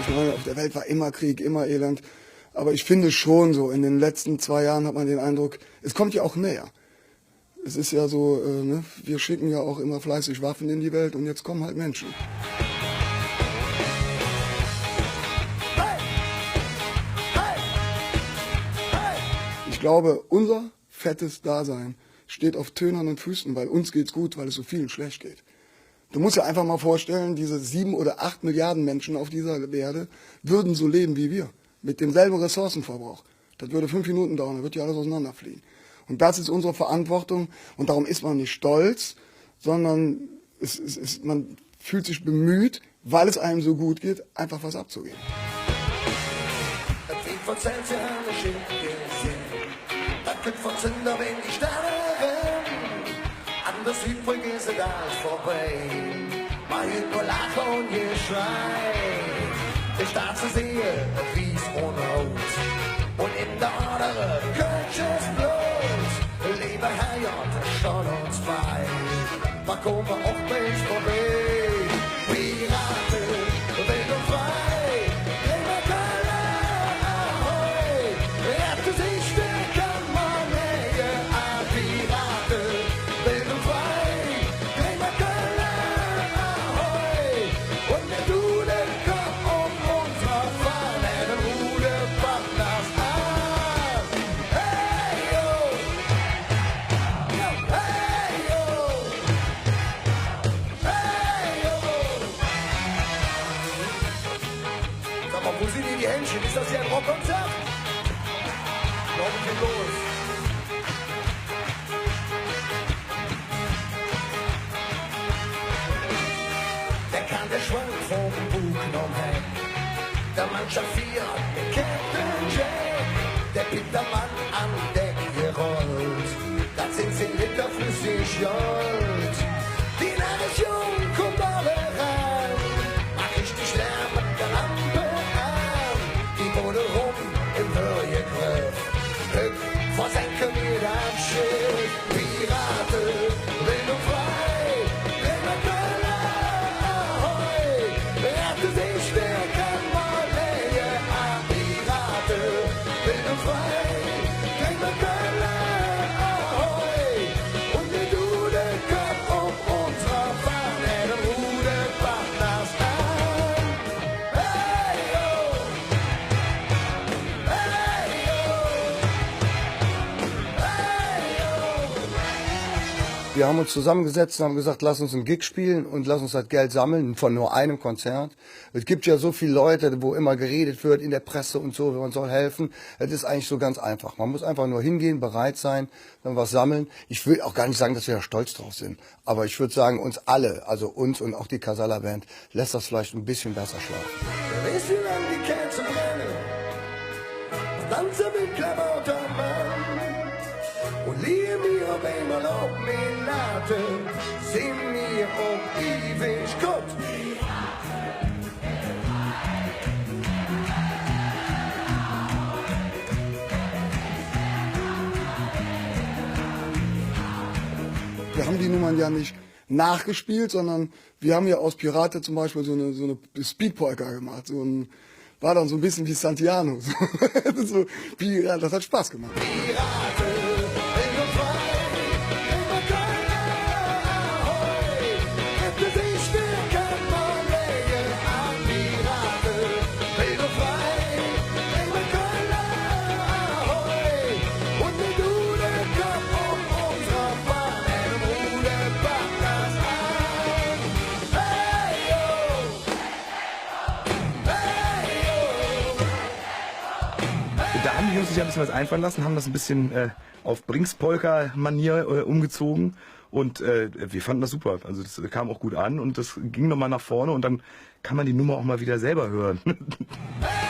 Ich meine, auf der Welt war immer Krieg, immer Elend. Aber ich finde schon so, in den letzten 2 Jahren hat man den Eindruck, es kommt ja auch näher. Es ist ja so, ne, wir schicken ja auch immer fleißig Waffen in die Welt und jetzt kommen halt Menschen. Ich glaube, unser fettes Dasein steht auf tönernen Füßen, weil uns geht's gut, weil es so vielen schlecht geht. Du musst dir einfach mal vorstellen, diese 7 oder 8 Milliarden Menschen auf dieser Erde würden so leben wie wir, mit demselben Ressourcenverbrauch. Das würde 5 Minuten dauern, dann wird ja alles auseinanderfliegen. Und das ist unsere Verantwortung und darum ist man nicht stolz, sondern man fühlt sich bemüht, weil es einem so gut geht, einfach was abzugeben. Anders übrig ist es alles vorbei. Mal nur Lachen und Geschrei. Ich darf zu sehen, Ries und Rot. Und in der andere Kölsches Blut. Lieber Herr J, schon uns frei. Da kommen wir auch nicht vorbei. Piraten, wild und frei. Lieber Köln, ahoi. Rette sich, der kann man näher an Piraten. Wild und frei. Lieber Köln, ahoi. Und der Dude kommt unserer Fahne, den Ruderpartners an. Hey, yo. Hey, yo. Hey, yo. Sag mal, wo sind denn die Händchen? Ist das hier ein Rockkonzert? Glauben Sie los. Der kann der Schwank vom Bug noch hängen. Der Mannschaft 4, der Captain Jack. Der Petermann an Deck gerollt. Das sind 10 Liter flüssig Gold. Die Nation kommt alle rein. Mach richtig Lärm mit der Lampe an. Die Bude rum im Würgegriff. Glück versenken wir das Schiff. Piraten, wild und frei. Bremer Kölner, ahoi. Rette sich, wer kann mal näher an Piraten, wild und frei. Bremer Kölner, ahoi. Und der Dude kommt unserer Fahne, den Ruderpartners an. Hey, yo. Hey, yo. Hey, yo. Wir haben uns zusammengesetzt und haben gesagt, lass uns einen Gig spielen und lass uns das Geld sammeln von nur einem Konzert. Es gibt ja so viele Leute, wo immer geredet wird in der Presse und so, man soll helfen. Es ist eigentlich so ganz einfach. Man muss einfach nur hingehen, bereit sein, dann was sammeln. Ich will auch gar nicht sagen, dass wir da stolz drauf sind. Aber ich würde sagen, uns alle, also uns und auch die Casalla Band, lässt das vielleicht ein bisschen besser schlafen. Wer weiß, wie lang die Kerzen brennen. Tanzen mit Klabauter Mann. Und liebe mir auf einmal auf mir Latte. Sing mir auf ewig Gott. Wir haben die Nummern ja nicht nachgespielt, sondern wir haben ja aus Pirate zum Beispiel so eine Speedpolka gemacht. War dann so ein bisschen wie Santiano. So, das hat Spaß gemacht. Piraten, wild und frei. Bremer Kölner, ahoi. Rette sich, wer kann mal näher an Piraten, wild und frei. Bremer Kölner, ahoi. Und der Dude kommt unserer Fahne, den Ruderpartners an. Hey, yo. Hey, yo. Da haben die Jungs sich ein bisschen was einfallen lassen, haben das ein bisschen auf Bringspolka-Manier umgezogen und wir fanden das super. Also das kam auch gut an und das ging nochmal nach vorne und dann kann man die Nummer auch mal wieder selber hören. Hey!